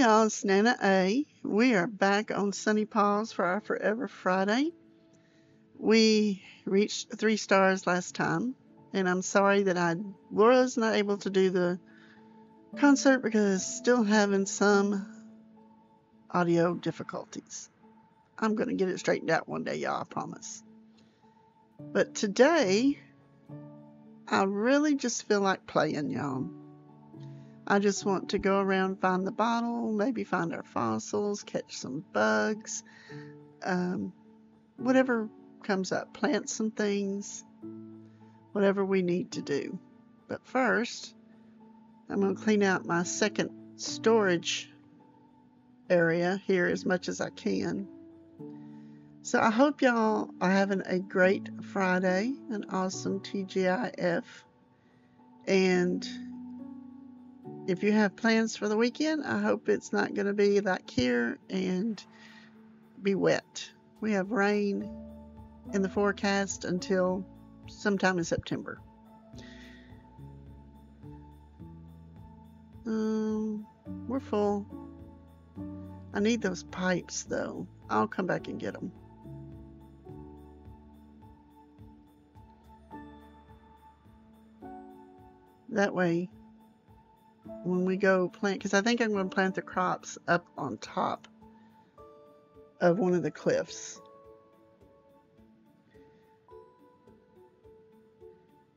y'all, it's Nana A. We are back on Sunny Paws for our Forever Friday. We reached 3 stars last time, and I'm sorry that I was not able to do the concert because still having some audio difficulties. I'm going to get it straightened out one day, y'all, I promise. But today, I really just feel like playing, y'all. I just want to go around, find the bottle, maybe find our fossils, catch some bugs, whatever comes up, plant some things, whatever we need to do. But first, I'm going to clean out my second storage area here as much as I can. So I hope y'all are having a great Friday, an awesome TGIF, and if you have plans for the weekend, I hope it's not going to be like here and be wet. We have rain in the forecast until sometime in September. We're full. I need those pipes though. I'll come back and get them. That way, when we go plant, because I think I'm going to plant the crops up on top of one of the cliffs.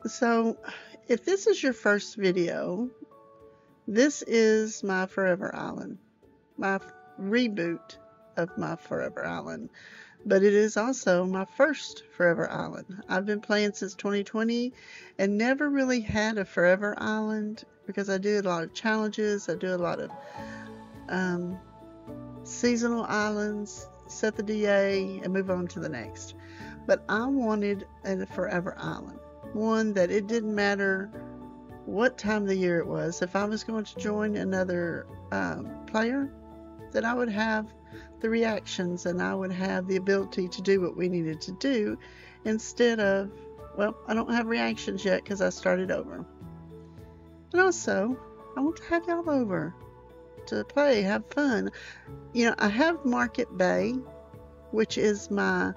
So, if this is your first video, this is my Forever Island, my reboot of my Forever Island, but it is also my first Forever Island. I've been playing since 2020 and never really had a Forever Island because I do a lot of challenges, I do a lot of seasonal islands, set the DA, and move on to the next. But I wanted a Forever Island, one that it didn't matter what time of the year it was. If I was going to join another player, that I would have the reactions and I would have the ability to do what we needed to do instead of, well, I don't have reactions yet because I started over. And also, I want to have y'all over to play, have fun. You know, I have Market Bay, which is my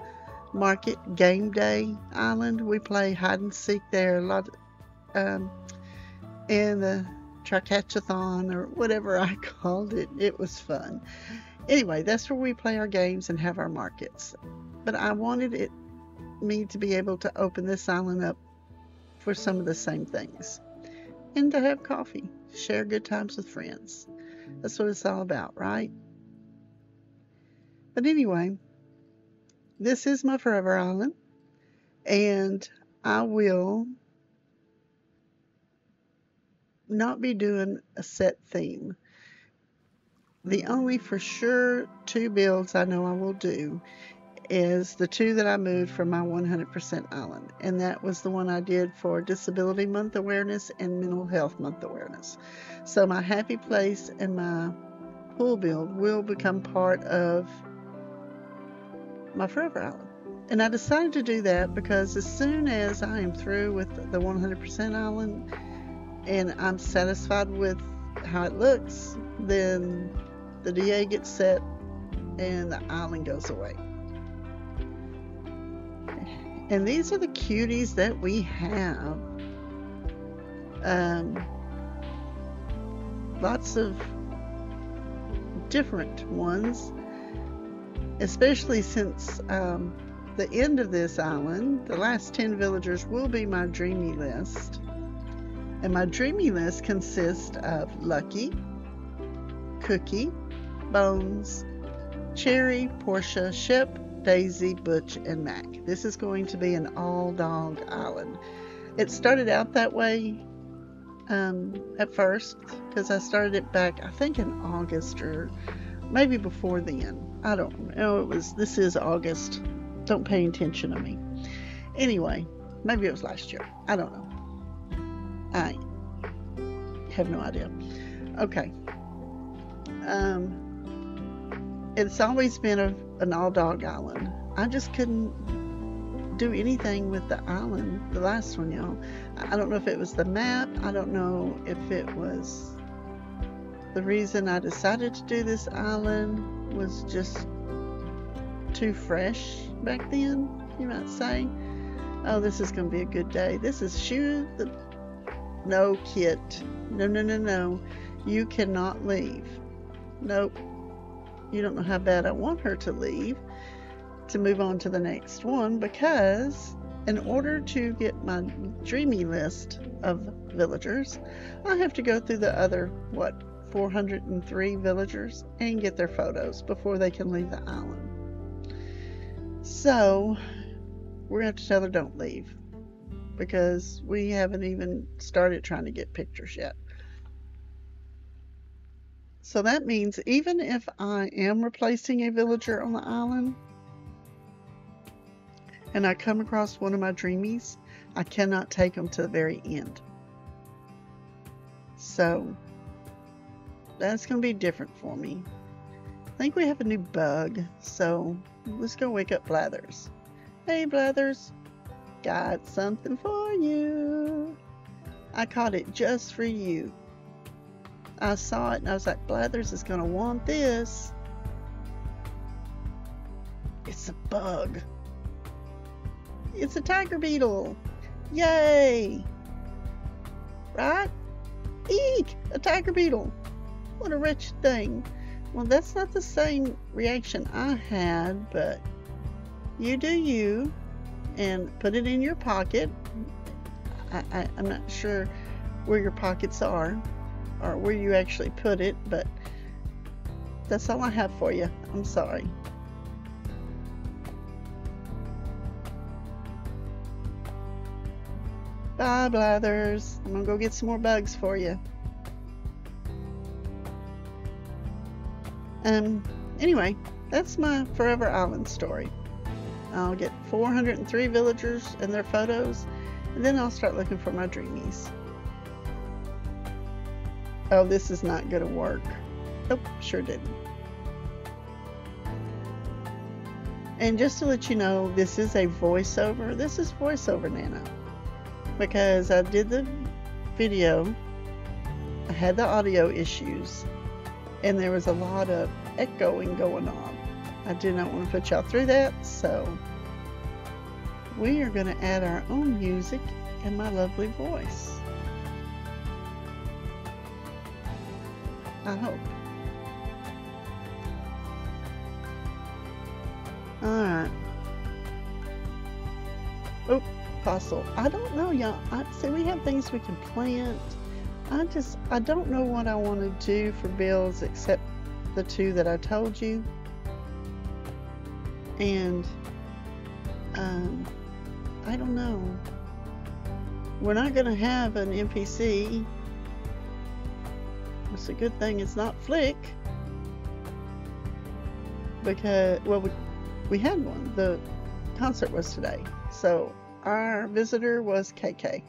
market game day island. We play hide and seek there a lot, and the Tricatchathon or whatever I called it. It was fun. Anyway, that's where we play our games and have our markets. But I wanted me to be able to open this island up for some of the same things. And to have coffee, share good times with friends. That's what it's all about, right? But anyway, this is my Forever Island, and I will not be doing a set theme. The only for sure 2 builds I know I will do is the 2 that I moved from my 100% island, and that was the one I did for Disability Month Awareness and Mental Health Month Awareness. So my Happy Place and my pool build will become part of my Forever Island. And I decided to do that because as soon as I am through with the 100% island and I'm satisfied with how it looks, then the DA gets set and the island goes away. And these are the cuties that we have. Lots of different ones, especially since the end of this island, the last 10 villagers will be my dreamy list. And my dreamy list consists of Lucky, Cookie, Bones, Cherry, Portia, Shep, Daisy, Butch, and Mac. This is going to be an all-dog island. It started out that way at first because I started it back, I think in August or maybe before then. I don't know. This is August. Don't pay attention to me. Anyway, maybe it was last year. I don't know. I have no idea. Okay. It's always been an all-dog island. I just couldn't do anything with the island, the last one, y'all. I don't know if it was the map. I don't know if it was The reason I decided to do this island was just too fresh back then, you might say. Oh, this is going to be a good day. This is No, Kit. No, no, no, no. You cannot leave. Nope. You don't know how bad I want her to leave to move on to the next one, because in order to get my dreamy list of villagers, I have to go through the other, 403 villagers and get their photos before they can leave the island. So we're going to have to tell her don't leave, because we haven't even started trying to get pictures yet. So that means even if I am replacing a villager on the island and I come across one of my dreamies, I cannot take them to the very end. So that's going to be different for me. I think we have a new bug, so let's go wake up Blathers. Hey Blathers, got something for you. I caught it just for you. I saw it and I was like, Blathers is going to want this. It's a bug. It's a tiger beetle. Yay! Right? Eek! A tiger beetle. What a wretched thing. Well, that's not the same reaction I had, but you do you, and put it in your pocket. I'm not sure where your pockets are or where you actually put it, but that's all I have for you. I'm sorry. Bye, Blathers. I'm gonna go get some more bugs for you. Anyway, that's my Forever Island story. I'll get 403 villagers and their photos, and then I'll start looking for my dreamies. Oh, this is not gonna work. Nope, sure didn't. And just to let you know, this is a voiceover. This is voiceover Nana, because I did the video, I had the audio issues, and there was a lot of echoing going on. I did not want to put y'all through that, so we are going to add our own music and my lovely voice. I hope. Alright. Oh, fossil. I don't know, y'all. See, we have things we can plant. I don't know what I want to do for builds except the two that I told you. And I don't know. We're not going to have an NPC. It's a good thing it's not Flick, because, well, we had one. The concert was today, so our visitor was KK,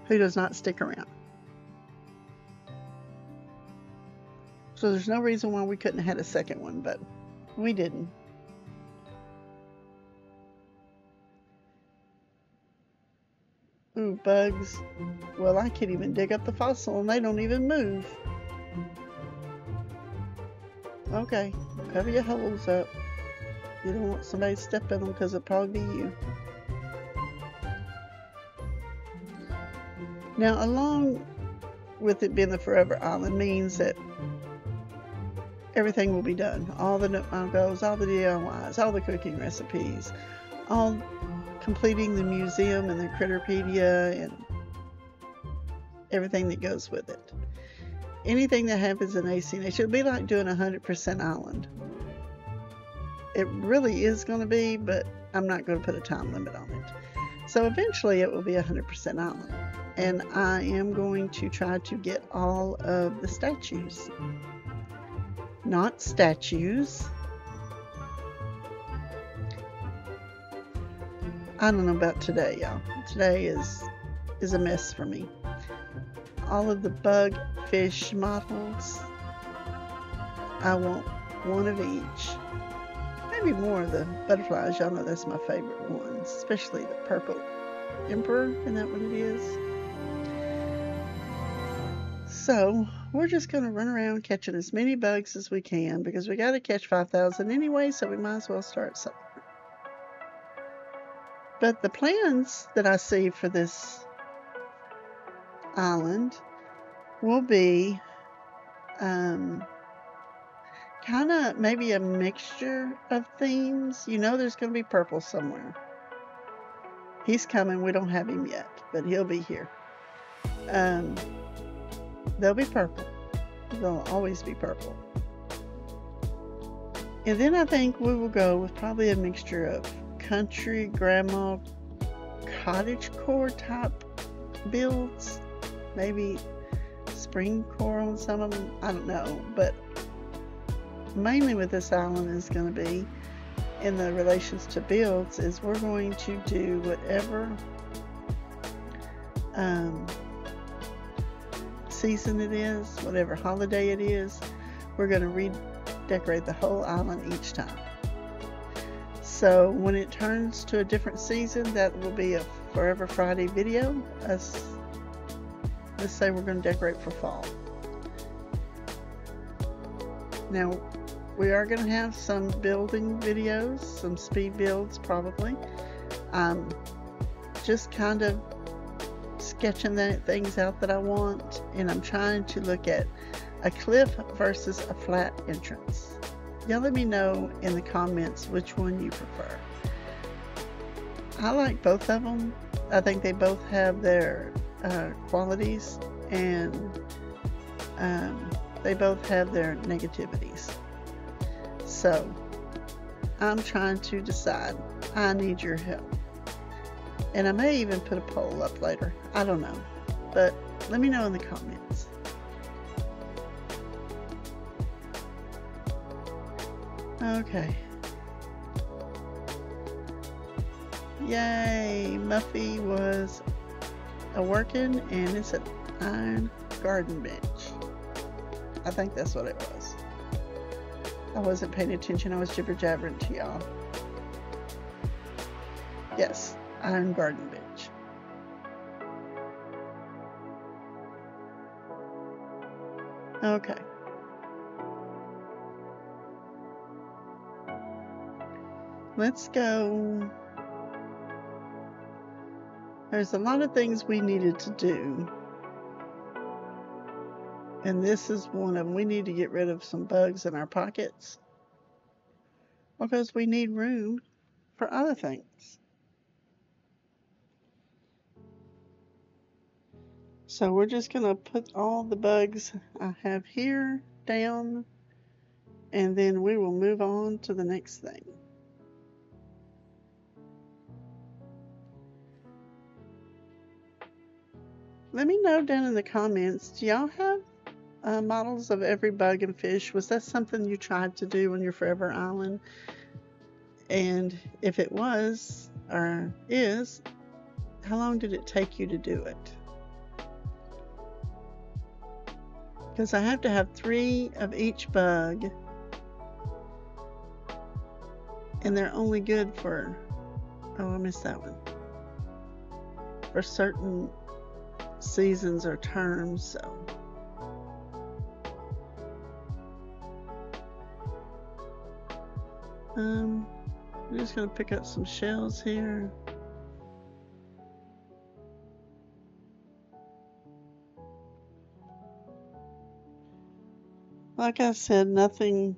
who does not stick around. So there's no reason why we couldn't have had a second one, but we didn't. Ooh, bugs. Well, I can't even dig up the fossil and they don't even move. Okay, cover your holes up. You don't want somebody to step in them, because it'll probably be you. Now, along with it being the Forever Island means that everything will be done. All the goals, all the DIYs, all the cooking recipes, all completing the museum and the Critterpedia and everything that goes with it. Anything that happens in AC Nation, it'll be like doing 100% island. It really is going to be, but I'm not going to put a time limit on it. So eventually it will be 100% island. And I am going to try to get all of the statues. Not statues. I don't know about today, y'all. Today is a mess for me. All of the bug fish models, I want one of each. Maybe more of the butterflies. Y'all know that's my favorite ones, especially the purple emperor. Isn't that what it is? So we're just going to run around catching as many bugs as we can because we got to catch 5,000 anyway, so we might as well start somewhere. But the plans that I see for this island will be kind of maybe a mixture of themes. You know there's going to be purple somewhere. He's coming. We don't have him yet, but he'll be here. They'll be purple. They'll always be purple. And then I think we will go with probably a mixture of country, grandma, cottagecore type builds. Maybe springcore on some of them. I don't know. But mainly with this island is going to be in the relations to builds is we're going to do whatever season it is, whatever holiday it is, we're going to redecorate the whole island each time. So when it turns to a different season, that will be a Forever Friday video. Let's say we're going to decorate for fall. Now we are going to have some building videos, some speed builds probably. Just kind of sketching the things out that I want, and I'm trying to look at a cliff versus a flat entrance. Y'all let me know in the comments which one you prefer. I like both of them. I think they both have their qualities, and they both have their negativities. So I'm trying to decide. I need your help. And I may even put a poll up later. I don't know. But let me know in the comments. Okay. Yay! Muffy was a-working, and it's an iron garden bench. I think that's what it was. I wasn't paying attention. I was jibber-jabbering to y'all. Yes. Iron garden bench. Okay. Let's go. There's a lot of things we needed to do. And this is one of them. We need to get rid of some bugs in our pockets because we need room for other things. So we're just going to put all the bugs I have here down, and then we will move on to the next thing. Let me know down in the comments, do y'all have models of every bug and fish? Was that something you tried to do on your Forever Island? And if it was, or is, how long did it take you to do it? Because I have to have 3 of each bug, and they're only good for, oh, I missed that one, for certain seasons or terms. So I'm just going to pick up some shells here. Like I said, nothing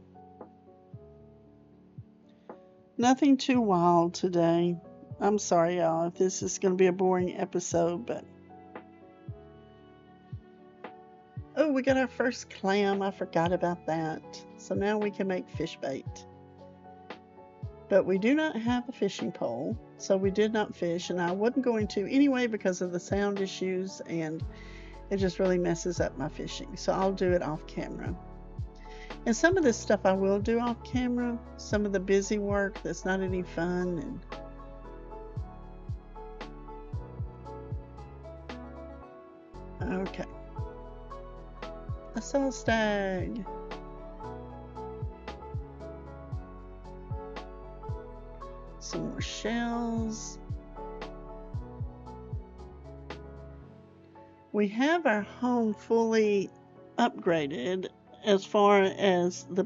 too wild today. I'm sorry, y'all, if this is going to be a boring episode, but oh, we got our first clam. I forgot about that. So now we can make fish bait. But we do not have a fishing pole, so we did not fish, and I wasn't going to anyway because of the sound issues, and it just really messes up my fishing. So I'll do it off camera. And some of this stuff I will do off camera. Some of the busy work that's not any fun. And okay. I saw a stag. Some more shells. We have our home fully upgraded as far as the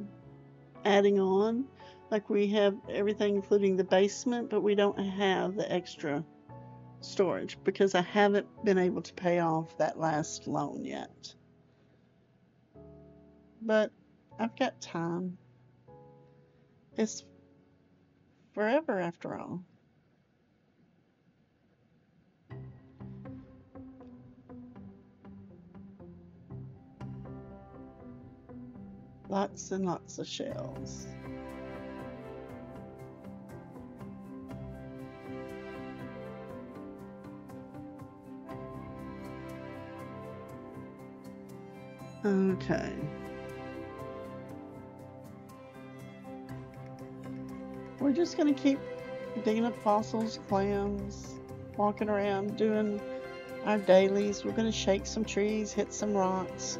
adding on. Like we have everything including the basement, but we don't have the extra storage because I haven't been able to pay off that last loan yet. But I've got time. It's forever after all. Lots and lots of shells. Okay. We're just going to keep digging up fossils, clams, walking around, doing our dailies. We're going to shake some trees, hit some rocks.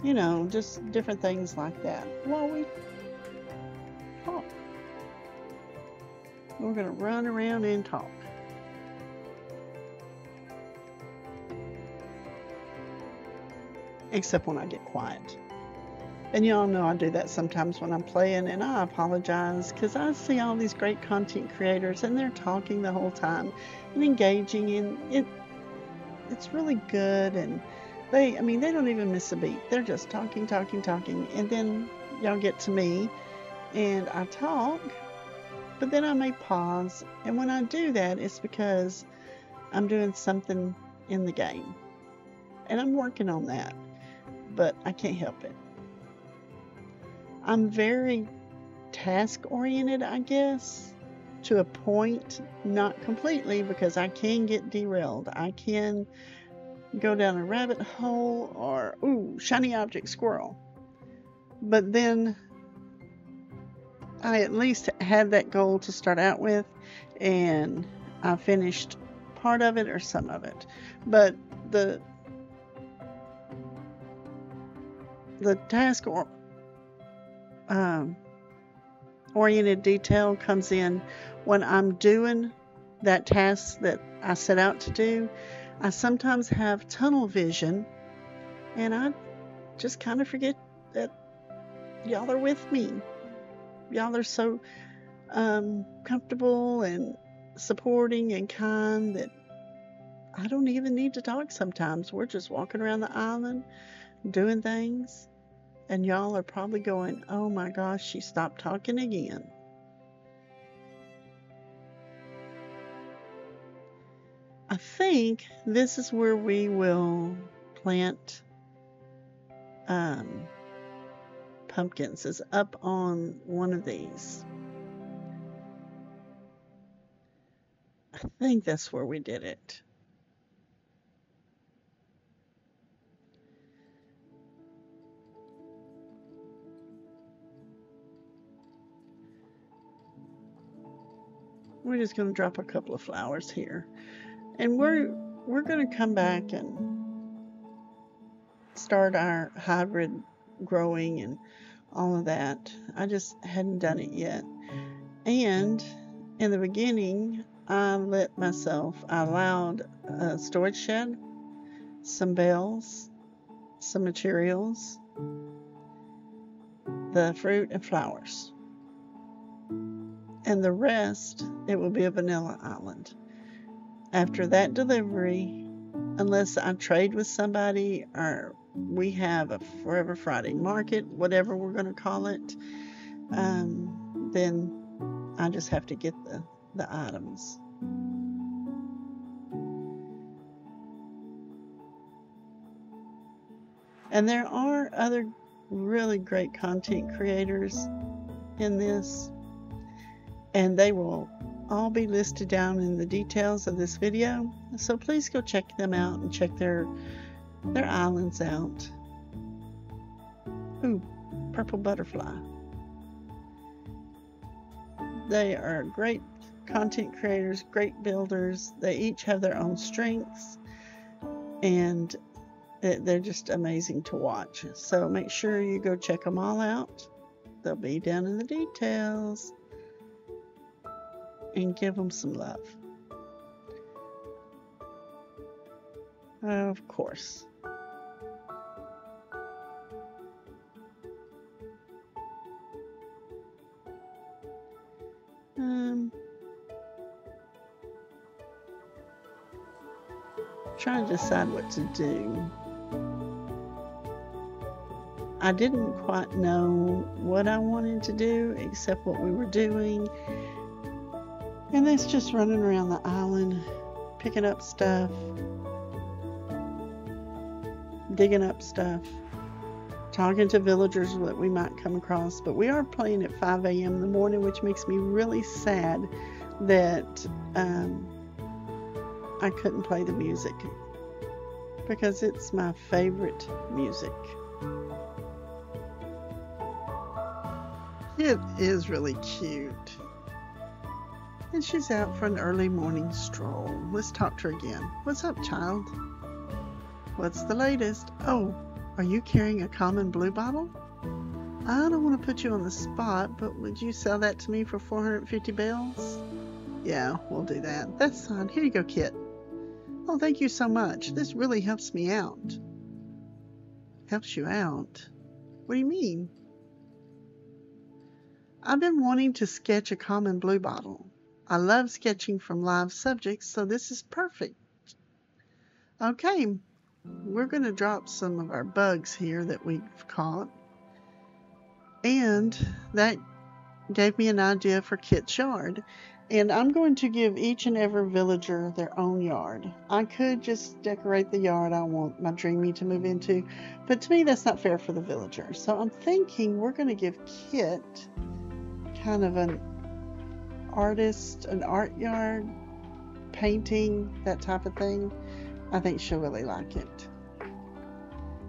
You know, just different things like that while we talk. We're going to run around and talk. Except when I get quiet. And y'all know I do that sometimes when I'm playing, and I apologize because I see all these great content creators and they're talking the whole time and engaging, and it's really good, and they don't even miss a beat. They're just talking, and then y'all get to me and I talk, but then I may pause, and when I do that, it's because I'm doing something in the game, and I'm working on that, but I can't help it. I'm very task-oriented, I guess, to a point, not completely, because I can get derailed. I can go down a rabbit hole or, ooh, shiny object, squirrel. But then I at least had that goal to start out with, and I finished part of it or some of it. But the task oriented detail comes in when I'm doing that task that I set out to do. I sometimes have tunnel vision, and I just kind of forget that y'all are with me. Y'all are so comfortable and supporting and kind that I don't even need to talk sometimes. We're just walking around the island doing things. And y'all are probably going, oh my gosh, she stopped talking again. I think this is where we will plant pumpkins, is up on one of these. I think that's where we did it. We're just going to drop a couple of flowers here. And we're going to come back and start our hybrid growing and all of that. I just hadn't done it yet. And in the beginning, I allowed a storage shed, some bales, some materials, the fruit and flowers. And the rest, it will be a vanilla island. After that delivery, unless I trade with somebody or we have a Forever Friday market, whatever we're going to call it, then I just have to get the items. And there are other really great content creators in this, and they will all be listed down in the details of this video. So please go check them out and check their islands out. Ooh, purple butterfly. They are great content creators, great builders. They each have their own strengths, and they're just amazing to watch. So make sure you go check them all out. They'll be down in the details. And give them some love. Of course. trying to decide what to do. I didn't quite know what I wanted to do except what we were doing. And that's just running around the island, picking up stuff, digging up stuff, talking to villagers that we might come across. But we are playing at 5 a.m. in the morning, which makes me really sad that I couldn't play the music, because it's my favorite music. It is really cute. And she's out for an early morning stroll. Let's talk to her again. What's up, child? What's the latest? Oh, are you carrying a common blue bottle? I don't want to put you on the spot, but would you sell that to me for 450 bells? Yeah, we'll do that. That's fine. Here you go, Kit. Oh, thank you so much. This really helps me out. Helps you out? What do you mean? I've been wanting to sketch a common blue bottle. I love sketching from live subjects, so this is perfect. Okay, we're going to drop some of our bugs here that we've caught. And that gave me an idea for Kit's yard. And I'm going to give each and every villager their own yard. I could just decorate the yard I want my dreamy to move into, but to me that's not fair for the villager. So I'm thinking we're going to give Kit kind of an artist, an art yard, painting, that type of thing. I think she'll really like it.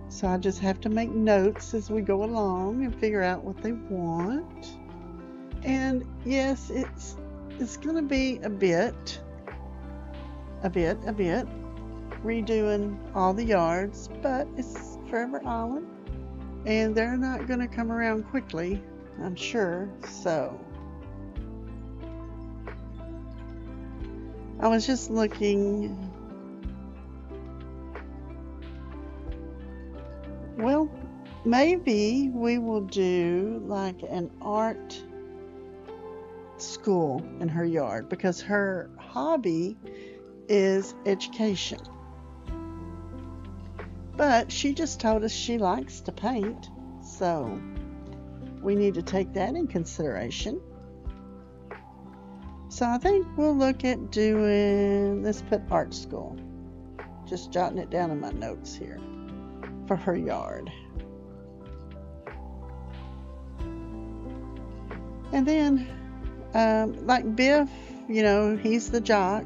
So I just have to make notes as we go along and figure out what they want. And yes, it's going to be a bit redoing all the yards, but it's Forever Island and they're not going to come around quickly, I'm sure. So I was just looking. Well, maybe we will do like an art school in her yard, because her hobby is education. But she just told us she likes to paint, so we need to take that in consideration. So I think we'll look at doing, let's put art school. Just jotting it down in my notes here for her yard. And then like Biff, you know, he's the jock,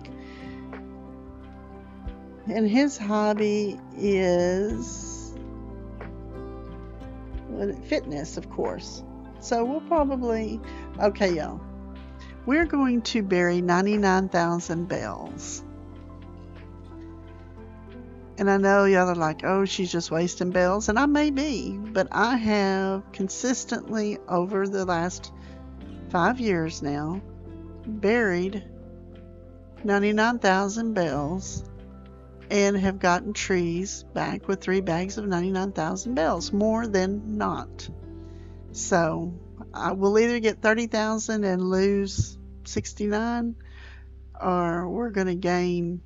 and his hobby is fitness, of course. So we'll probably, okay, y'all, we're going to bury 99,000 bells. And I know y'all are like, oh, she's just wasting bells, and I may be, but I have consistently over the last 5 years now buried 99,000 bells and have gotten trees back with 3 bags of 99,000 bells, more than not. So I will either get 30,000 and lose 69, or we're going to gain,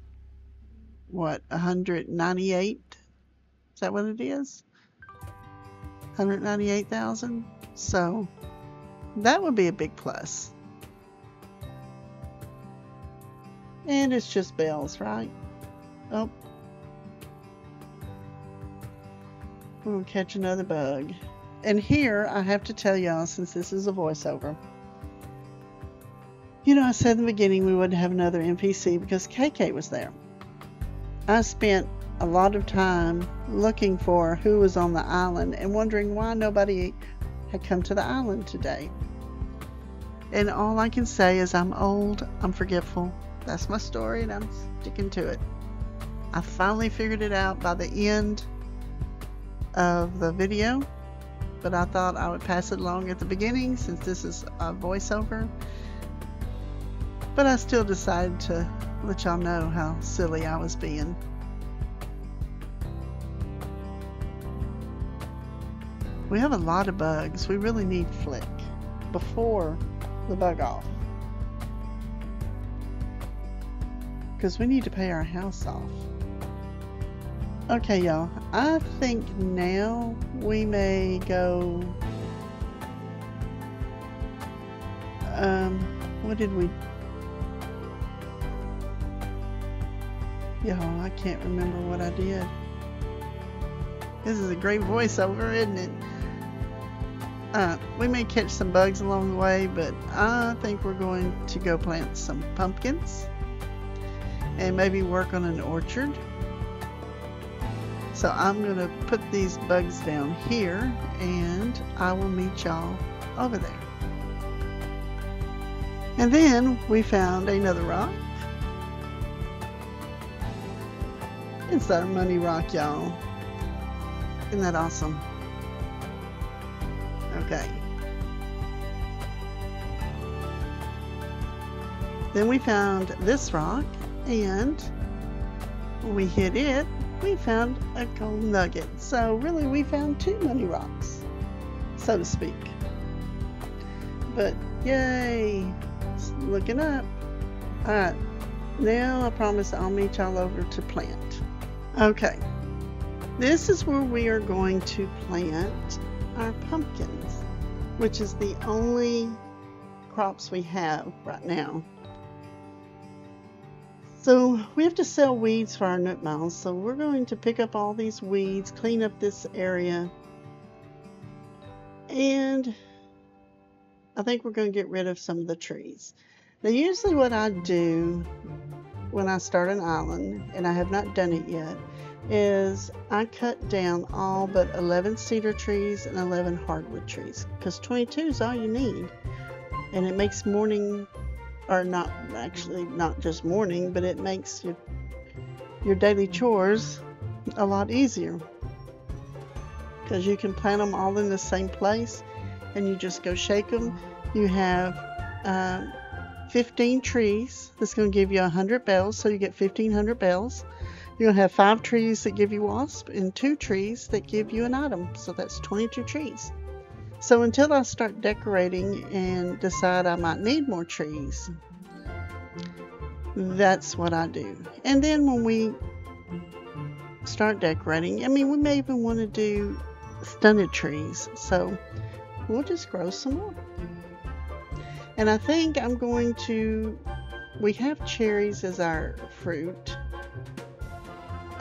what, 198? Is that what it is? 198,000? So that would be a big plus. And it's just bells, right? Oh. We'll catch another bug. And here, I have to tell y'all, since this is a voiceover, you know, I said in the beginning we wouldn't have another NPC because KK was there. I spent a lot of time looking for who was on the island and wondering why nobody had come to the island today. And all I can say is I'm old, I'm forgetful. That's my story, and I'm sticking to it. I finally figured it out by the end of the video, but I thought I would pass it along at the beginning since this is a voiceover. But I still decided to let y'all know how silly I was being. We have a lot of bugs. We really need Flick before the bug off, because we need to pay our house off. Okay, y'all. I think now we may go. What did we? Y'all, I can't remember what I did. This is a great voiceover, isn't it? We may catch some bugs along the way, but I think we're going to go plant some pumpkins and maybe work on an orchard. So I'm going to put these bugs down here and I will meet y'all over there. And then we found another rock. It's our money rock, y'all. Isn't that awesome? Okay. Then we found this rock, and when we hit it, we found a gold nugget. So really we found 2 money rocks, so to speak. But yay, it's looking up. Alright, now I promise I'll meet y'all over to plant. Okay, this is where we are going to plant our pumpkins, which is the only crops we have right now. So we have to sell weeds for our nut miles, so we're going to pick up all these weeds, clean up this area, and I think we're going to get rid of some of the trees. Now usually what I do when I start an island, and I have not done it yet, is I cut down all but 11 cedar trees and 11 hardwood trees, because 22 is all you need, and it makes morning, or not actually not just morning, but it makes your daily chores a lot easier, because you can plant them all in the same place and you just go shake them. You have 15 trees. That's going to give you 100 bells, so you get 1,500 bells. You're going to have 5 trees that give you wasp and 2 trees that give you an item, so that's 22 trees. So until I start decorating and decide I might need more trees, that's what I do. And then when we start decorating, I mean, we may even want to do stunted trees, so we'll just grow some more. And I think I'm going to, we have cherries as our fruit,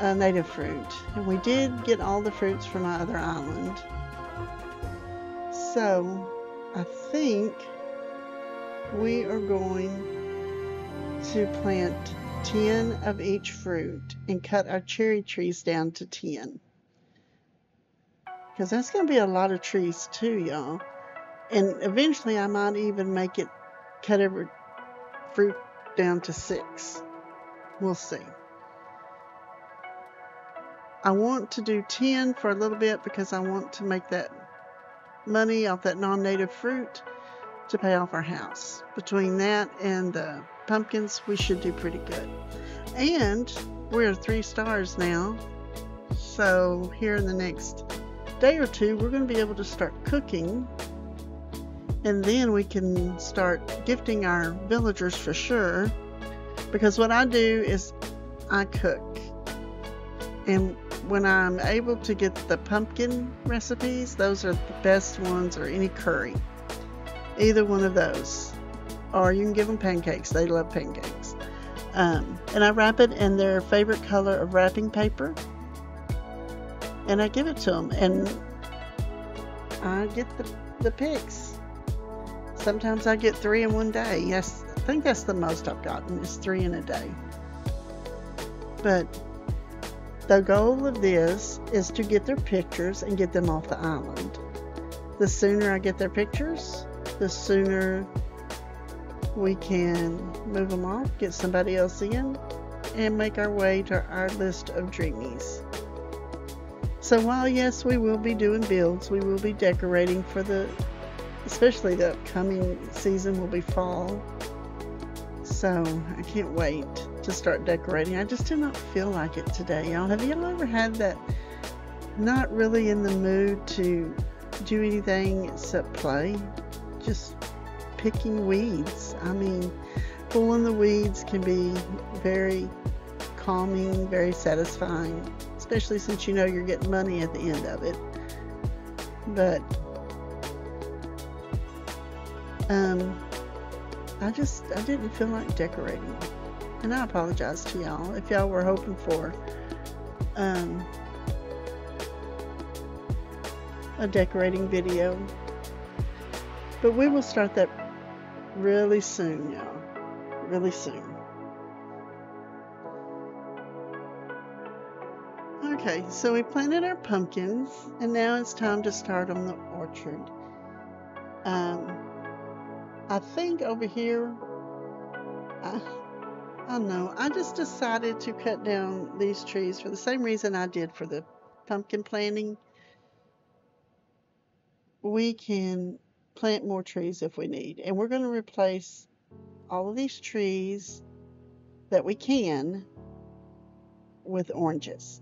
native fruit, and we did get all the fruits from my other island. So I think we are going to plant 10 of each fruit and cut our cherry trees down to 10, because that's going to be a lot of trees too, y'all. And eventually I might even make it cut every fruit down to 6. We'll see. I want to do 10 for a little bit because I want to make that money off that non-native fruit to pay off our house. Between that and the pumpkins, we should do pretty good. And we're 3 stars now, so here in the next day or 2 we're going to be able to start cooking, and then we can start gifting our villagers for sure, because what I do is I cook, and when I'm able to get the pumpkin recipes, those are the best ones, or any curry, either one of those. Or you can give them pancakes. They love pancakes. And I wrap it in their favorite color of wrapping paper, and I give it to them, and I get the pics. Sometimes I get 3 in one day. Yes, I think that's the most I've gotten, is 3 in a day. But the goal of this is to get their pictures and get them off the island. The sooner I get their pictures, the sooner we can move them off, get somebody else in, and make our way to our list of dreamies. So while yes, we will be doing builds, we will be decorating for especially the upcoming season will be fall. So I can't wait to start decorating. I just do not feel like it today, y'all. Have you ever had that not really in the mood to do anything except play? Just picking weeds. I mean, pulling the weeds can be very calming, very satisfying. It's especially since you know you're getting money at the end of it. But I didn't feel like decorating, and I apologize to y'all if y'all were hoping for a decorating video, but we will start that really soon, y'all. Really soon. Okay, so we planted our pumpkins, and now it's time to start on the orchard. I think over here, I don't know, I just decided to cut down these trees for the same reason I did for the pumpkin planting. We can plant more trees if we need, and we're going to replace all of these trees that we can with oranges.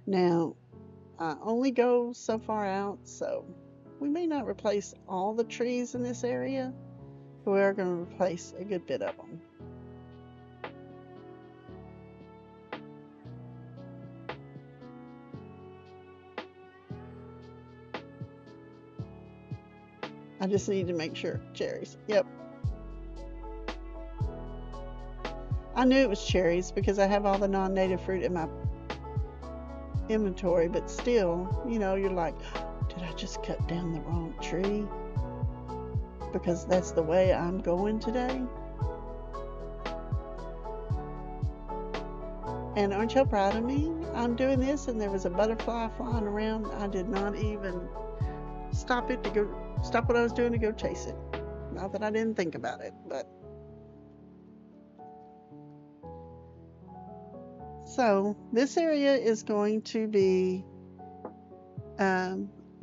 Now, I only go so far out, so we may not replace all the trees in this area, but we are going to replace a good bit of them. I just need to make sure. Cherries. Yep. I knew it was cherries because I have all the non-native fruit in my inventory, but still, you know, you're like, did I just cut down the wrong tree? Because that's the way I'm going today. And aren't y'all proud of me? I'm doing this and there was a butterfly flying around. I did not even stop what I was doing to go chase it. Not that I didn't think about it, but. So this area is going to be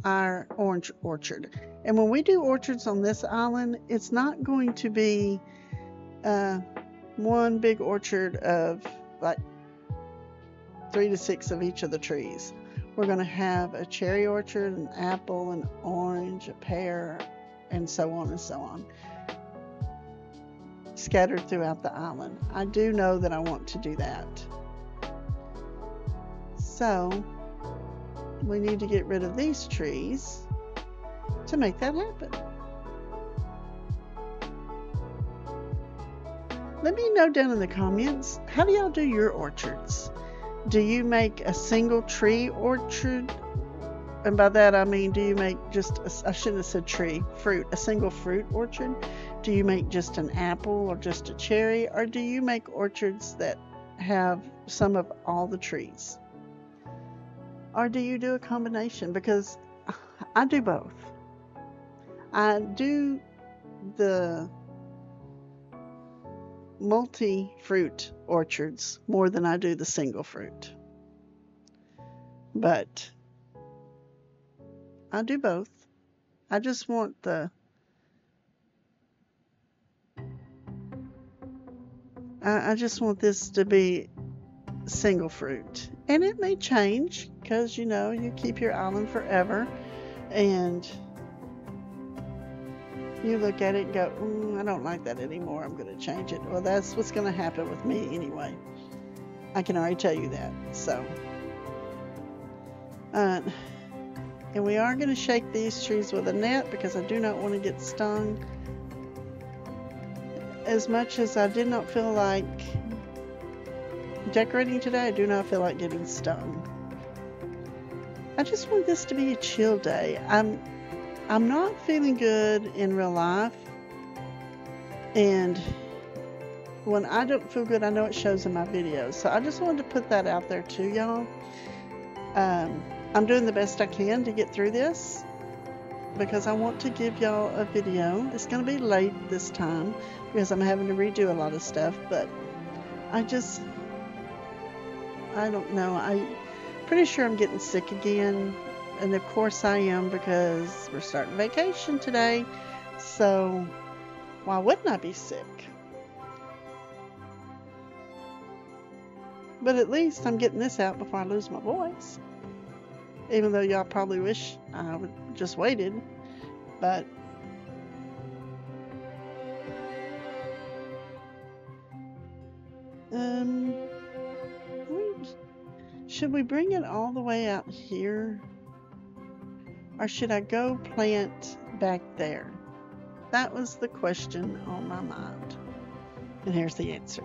our orange orchard. And when we do orchards on this island, it's not going to be one big orchard of like 3 to 6 of each of the trees. We're going to have a cherry orchard, an apple, an orange, a pear, and so on and so on, scattered throughout the island. I do know that I want to do that. So we need to get rid of these trees to make that happen. Let me know down in the comments, how do y'all do your orchards? Do you make a single tree orchard? And by that I mean, do you make just, I shouldn't have said tree, fruit, a single fruit orchard? Do you make just an apple or just a cherry? Or do you make orchards that have some of all the trees? Or do you do a combination? Because I do both. I do the multi-fruit orchards more than I do the single fruit. But I do both. I just want I just want this to be single fruit. And it may change because, you know, you keep your island forever and you look at it and go, I don't like that anymore. I'm going to change it. Well, that's what's going to happen with me anyway. I can already tell you that. So, and we are going to shake these trees with a net because I do not want to get stung. As much as I did not feel like decorating today, I do not feel like getting stung. I just want this to be a chill day. I'm not feeling good in real life, and when I don't feel good, I know it shows in my videos. So I just wanted to put that out there too, y'all. I'm doing the best I can to get through this because I want to give y'all a video. It's going to be late this time because I'm having to redo a lot of stuff, but I don't know. I'm pretty sure I'm getting sick again. And of course I am because we're starting vacation today. So why wouldn't I be sick? But at least I'm getting this out before I lose my voice. Even though y'all probably wish I would just waited. But should we bring it all the way out here? Or should I go plant back there? That was the question on my mind. And here's the answer.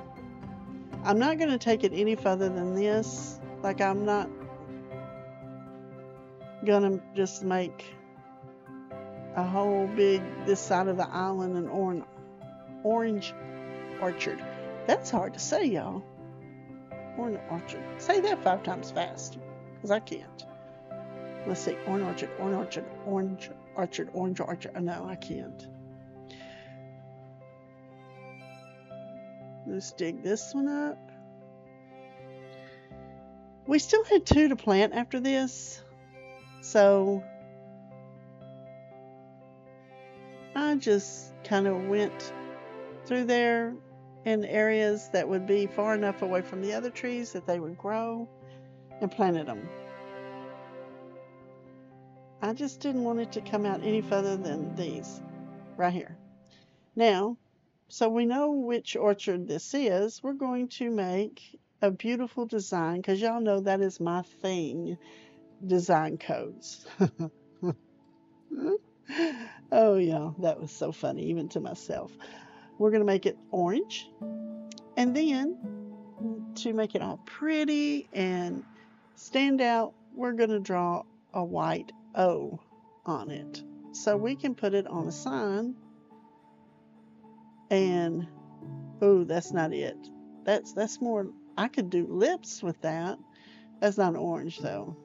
I'm not going to take it any further than this. Like, I'm not going to just make a whole big, this side of the island, an orange orchard. That's hard to say, y'all. Orange orchard. Say that 5 times fast, because I can't. Let's see. Orange orchard, orange orchard, orange orchard, orange orchard. No, I can't. Let's dig this one up. We still had 2 to plant after this, so I just kind of went through there in areas that would be far enough away from the other trees that they would grow, and planted them. I just didn't want it to come out any further than these right here. Now, so we know which orchard this is. We're going to make a beautiful design, because y'all know that is my thing, design codes. Oh, yeah, that was so funny, even to myself. We're going to make it orange. And then, to make it all pretty and stand out, we're going to draw a white O on it. So we can put it on a sign. And, oh, that's not it. That's more, I could do lips with that. That's not orange, though.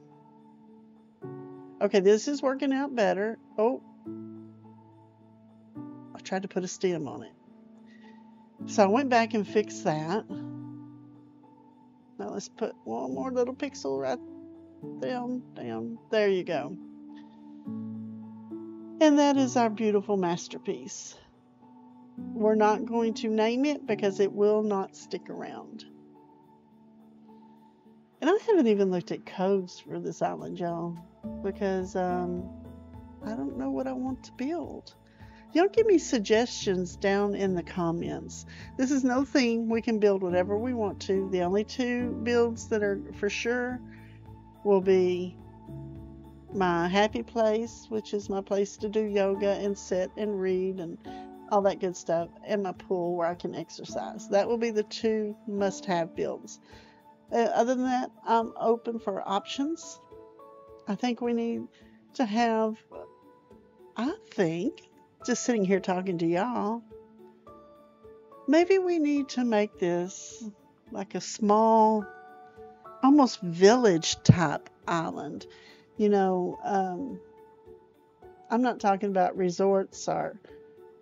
Okay, this is working out better. Oh, I tried to put a stem on it. So I went back and fixed that. Now let's put one more little pixel right down. There you go. And that is our beautiful masterpiece. We're not going to name it because it will not stick around. And I haven't even looked at codes for this island, y'all, because I don't know what I want to build. Y'all give me suggestions down in the comments. This is no theme. We can build whatever we want to. The only 2 builds that are for sure will be my happy place, which is my place to do yoga and sit and read and all that good stuff, and my pool where I can exercise. That will be the 2 must-have builds. Other than that, I'm open for options. I think we need to have, just sitting here talking to y'all, maybe we need to make this like a small, almost village type island. You know, I'm not talking about resorts or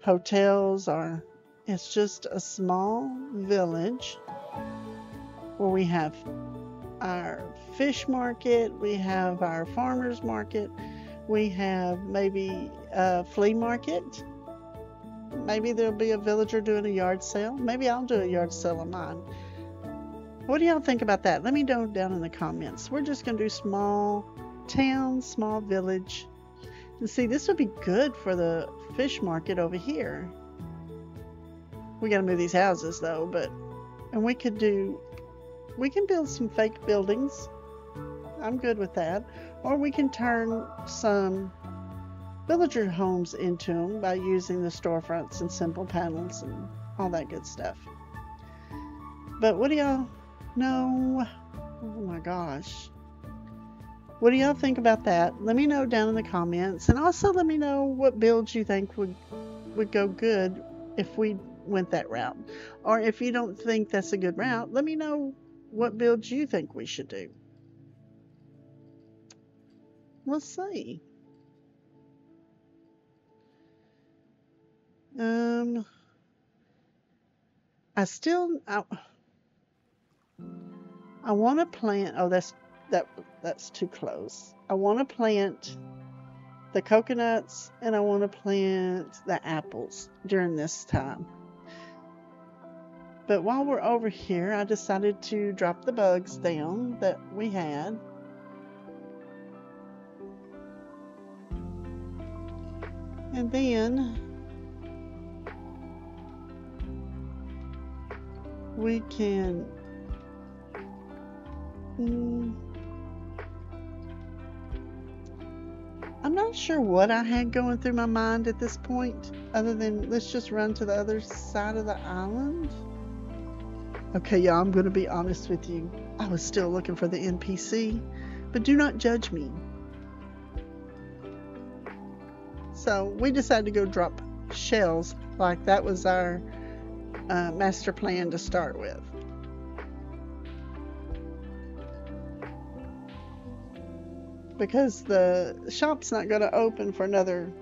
hotels, or it's just a small village where we have our fish market, we have our farmers market, we have maybe a flea market. Maybe there'll be a villager doing a yard sale. Maybe I'll do a yard sale of mine. What do y'all think about that? Let me know down in the comments. We're just going to do small town, small village. And see, this would be good for the fish market over here. We got to move these houses though, and we can build some fake buildings. I'm good with that. Or we can turn some villager homes into them by using the storefronts and simple panels and all that good stuff. But what do y'all know? Oh my gosh. What do y'all think about that? Let me know down in the comments. And also let me know what builds you think would go good if we went that route. Or if you don't think that's a good route, let me know what builds you think we should do. Let's see. I want to plant. Oh, that's too close. I want to plant the coconuts and I want to plant the apples during this time. But while we're over here, I decided to drop the bugs down that we had. And then we can I'm not sure what I had going through my mind at this point, other than let's just run to the other side of the island. Okay, y'all, I'm going to be honest with you. I was still looking for the NPC, but do not judge me. So we decided to go drop shells, like that was our master plan to start with. Because the shop's not going to open for another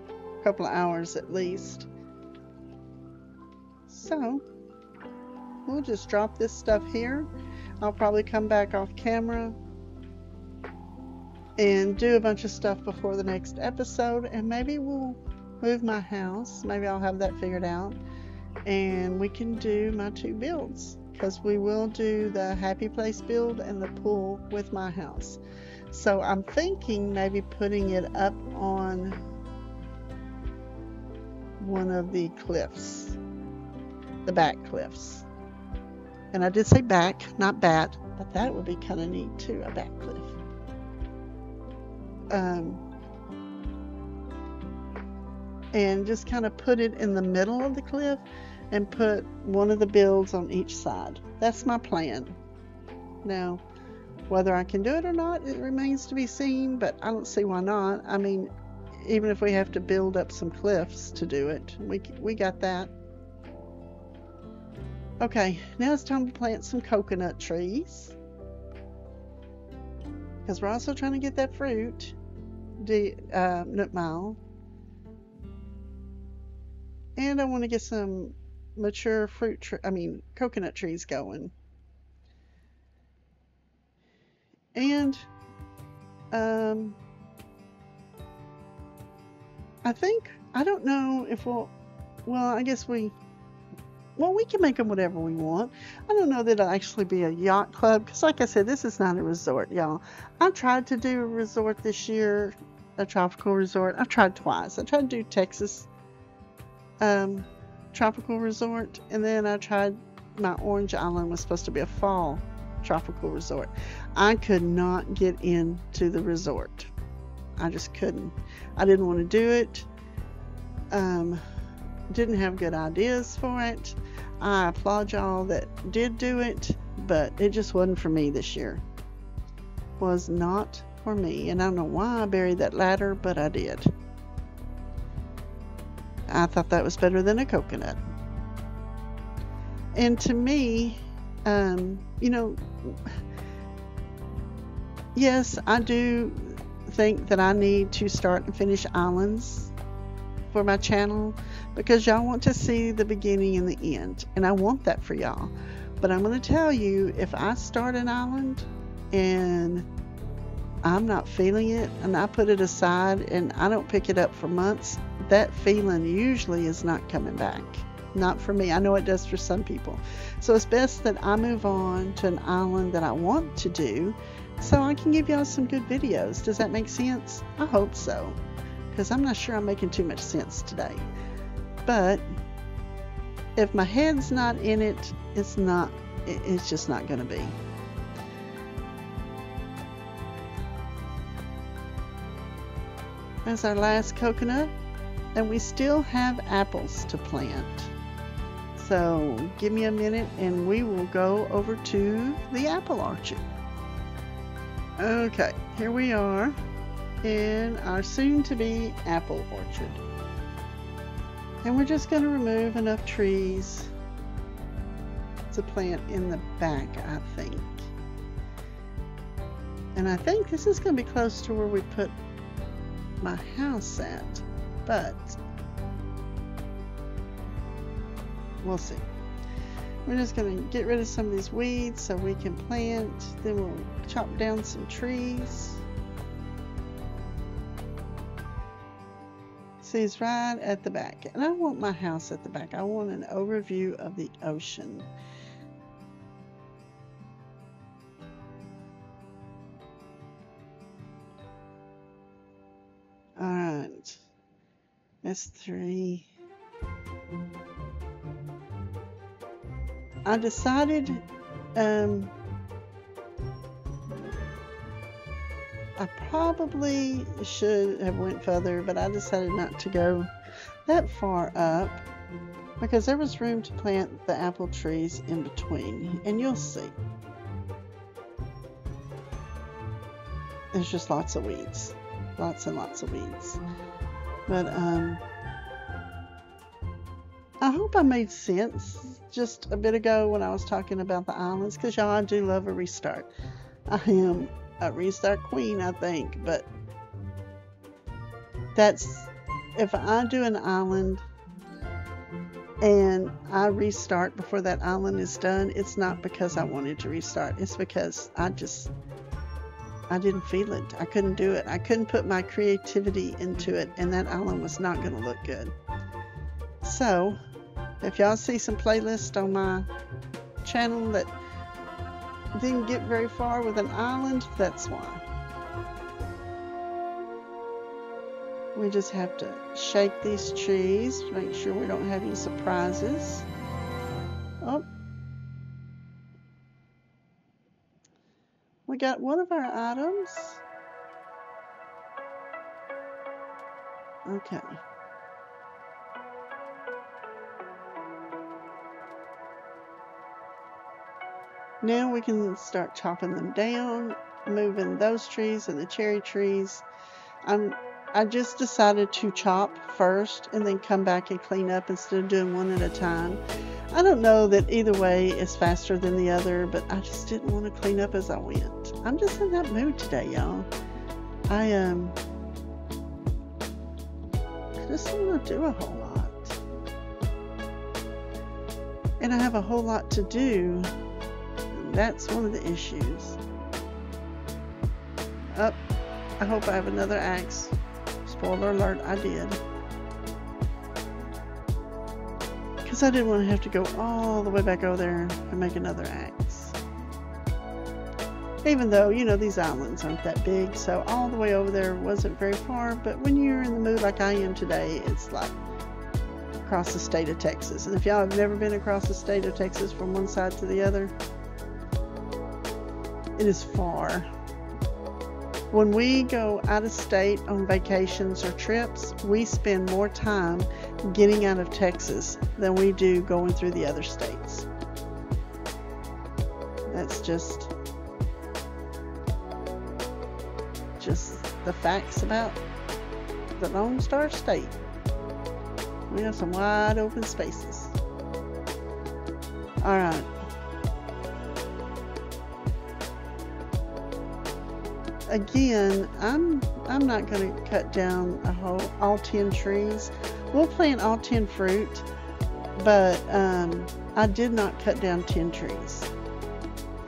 couple of hours at least. So we'll just drop this stuff here. I'll probably come back off camera and do a bunch of stuff before the next episode, and maybe we'll move my house. Maybe I'll have that figured out, and we can do my 2 builds, because we will do the happy place build and the pool with my house. So I'm thinking maybe putting it up on one of the cliffs, the back cliffs. And I did say back, not bat, but that would be kind of neat too, a back cliff. And just kind of put it in the middle of the cliff and put one of the builds on each side. That's my plan. Now, whether I can do it or not, it remains to be seen, but I don't see why not. I mean, even if we have to build up some cliffs to do it, we got that. Okay, now it's time to plant some coconut trees, because we're also trying to get that fruit, nut mile. And I want to get some mature coconut trees going. And I don't know if I guess we can make them whatever we want. I don't know that it'll actually be a yacht club, because like I said, this is not a resort, y'all. I tried to do a resort this year, a tropical resort. I've tried twice. I tried to do Texas tropical resort, and then I tried my Orange Island was supposed to be a fall tropical resort. I could not get into the resort. I just couldn't. I didn't want to do it. Didn't have good ideas for it. I applaud y'all that did do it, but it just wasn't for me this year. Was not for me, and I don't know why I buried that ladder, but I did. I thought that was better than a coconut. And to me, yes, I do think that I need to start and finish islands for my channel, because y'all want to see the beginning and the end, and I want that for y'all. But I'm going to tell you, if I start an island and I'm not feeling it, and I put it aside and I don't pick it up for months, that feeling usually is not coming back. Not for me. I know it does for some people. So it's best that I move on to an island that I want to do, so I can give y'all some good videos. Does that make sense? I hope so, because I'm not sure I'm making too much sense today. But if my head's not in it, it's just not going to be. That's our last coconut, and we still have apples to plant. So give me a minute and we will go over to the apple orchard. Okay, here we are in our soon-to-be apple orchard. And we're just going to remove enough trees to plant in the back, I think. And I think this is going to be close to where we put my house at, but we'll see. We're just going to get rid of some of these weeds so we can plant. Then we'll chop down some trees. See, it's right at the back. And I want my house at the back. I want an overview of the ocean. Alright. That's 3. I decided I probably should have went further, but I decided not to go that far up because there was room to plant the apple trees in between, and you'll see. There's just lots of weeds. Lots and lots of weeds. But I hope I made sense just a bit ago when I was talking about the islands, because y'all, I do love a restart. I am a restart queen, I think, but that's, if I do an island and I restart before that island is done, it's not because I wanted to restart. It's because I didn't feel it. I couldn't do it. I couldn't put my creativity into it, and that island was not going to look good. So, if y'all see some playlists on my channel that didn't get very far with an island, that's why. We just have to shake these trees to make sure we don't have any surprises. Oh. We got one of our items. Okay. Now we can start chopping them down, moving those trees and the cherry trees. I just decided to chop first and then come back and clean up instead of doing one at a time. I don't know that either way is faster than the other, but I just didn't want to clean up as I went. I'm just in that mood today, y'all. I just don't want to do a whole lot. And I have a whole lot to do. That's one of the issues. I hope I have another axe. Spoiler alert, I did. Because I didn't want to have to go all the way back over there and make another axe. Even though, you know, these islands aren't that big, so all the way over there wasn't very far. But when you're in the mood like I am today, it's like across the state of Texas. And if y'all have never been across the state of Texas from one side to the other, it is far. When we go out of state on vacations or trips, we spend more time getting out of Texas than we do going through the other states. That's just the facts about the Lone Star State. We have some wide open spaces. All right. Again, I'm not going to cut down all 10 trees. We'll plant all 10 fruit, but I did not cut down 10 trees.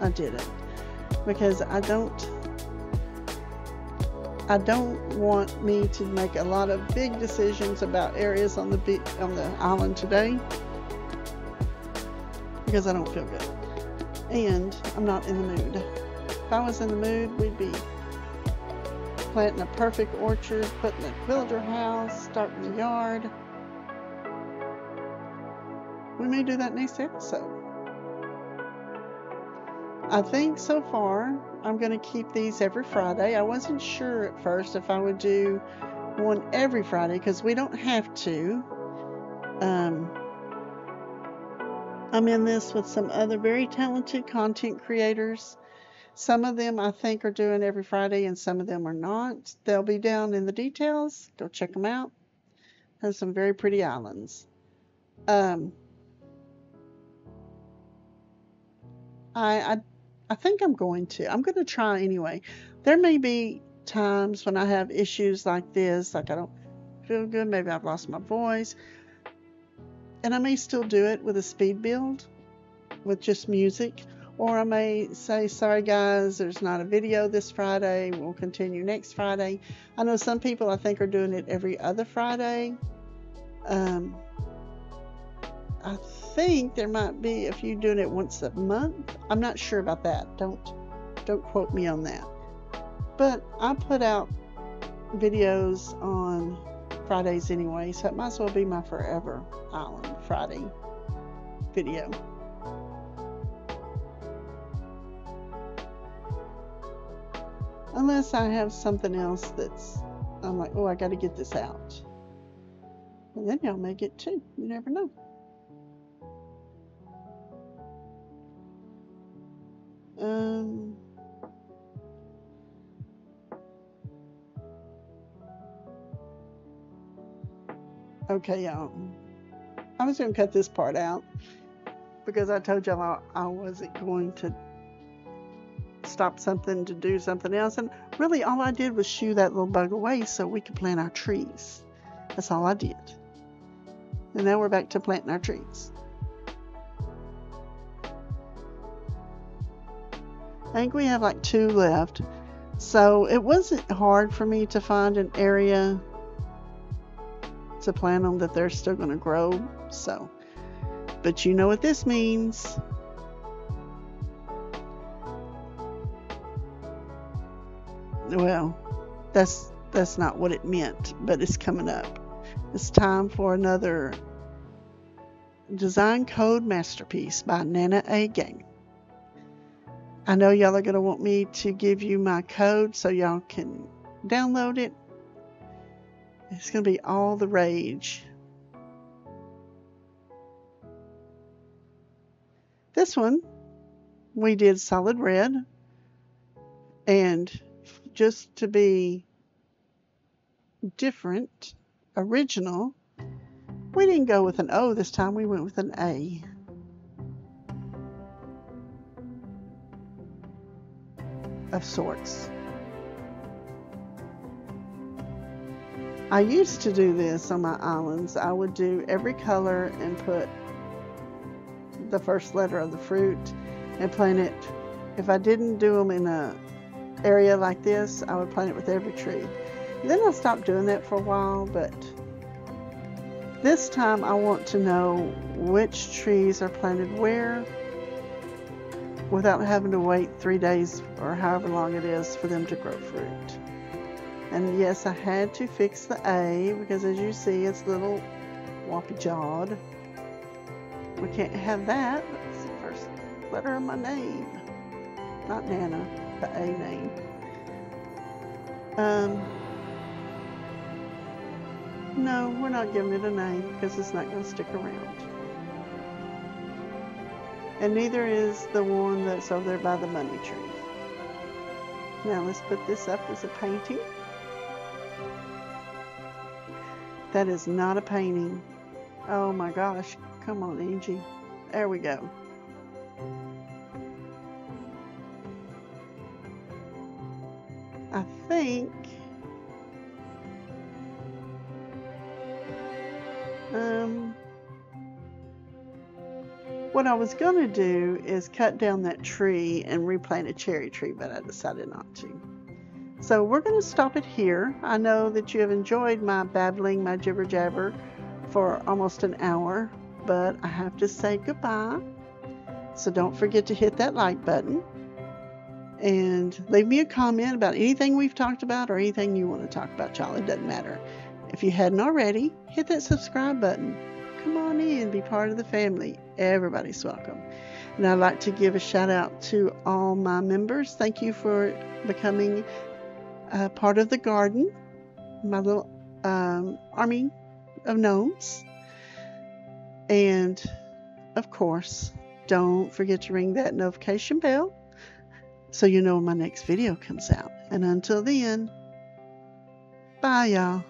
I didn't, because I don't want me to make a lot of big decisions about areas on the island today, because I don't feel good and I'm not in the mood. If I was in the mood, we'd be planting a perfect orchard, putting a villager house, starting the yard. We may do that next episode. I think so far I'm going to keep these every Friday. I wasn't sure at first if I would do one every Friday because we don't have to. I'm in this with some other very talented content creators. Some of them I think are doing every Friday and some of them are not. They'll be down in the details. Go check them out. Have some very pretty islands. I think I'm going to try anyway. There may be times when I have issues like this, like I don't feel good, maybe I've lost my voice, and I may still do it with a speed build with just music. Or I may say, sorry guys, there's not a video this Friday. We'll continue next Friday. I know some people I think are doing it every other Friday. I think there might be a few doing it once a month. I'm not sure about that. Don't quote me on that. But I put out videos on Fridays anyway, so it might as well be my Forever Island Friday video. Unless I have something else that's, I'm like, oh, I got to get this out. And then y'all may get two. You never know. Okay, y'all. I was going to cut this part out because I told y'all I wasn't going to stop something to do something else. And really, all I did was shoo that little bug away so we could plant our trees. That's all I did. And now we're back to planting our trees. I think we have like 2 left. So it wasn't hard for me to find an area to plant them that they're still going to grow. So, but you know what this means. Well, that's not what it meant, but it's coming up. It's time for another design code masterpiece by Nana A. Gang. I know y'all are going to want me to give you my code so y'all can download it. It's going to be all the rage. This one, we did solid red. And just to be different, original, we didn't go with an O this time. We went with an A. Of sorts. I used to do this on my islands. I would do every color and put the first letter of the fruit and plant it. If I didn't do them in a area like this, I would plant it with every tree. Then I stopped doing that for a while, but this time I want to know which trees are planted where without having to wait 3 days or however long it is for them to grow fruit. And yes, I had to fix the A because as you see, it's a little whoppy jawed. We can't have that. That's the first letter of my name. Not Nana, the A name. No, we're not giving it a name because it's not going to stick around. And neither is the one that's over there by the money tree. Now let's put this up as a painting. That is not a painting. Oh my gosh. Come on, Angie. There we go. I think what I was going to do is cut down that tree and replant a cherry tree, but I decided not to. So we're going to stop it here. I know that you have enjoyed my babbling, my jibber jabber for almost an hour, but I have to say goodbye. So don't forget to hit that like button and leave me a comment about anything we've talked about or anything you want to talk about, y'all. It doesn't matter. If you hadn't already, hit that subscribe button. Come on in, be part of the family. Everybody's welcome. And I'd like to give a shout out to all my members. Thank you for becoming part of the garden, my little army of gnomes. And of course, don't forget to ring that notification bell so you know when my next video comes out. And until then, bye y'all.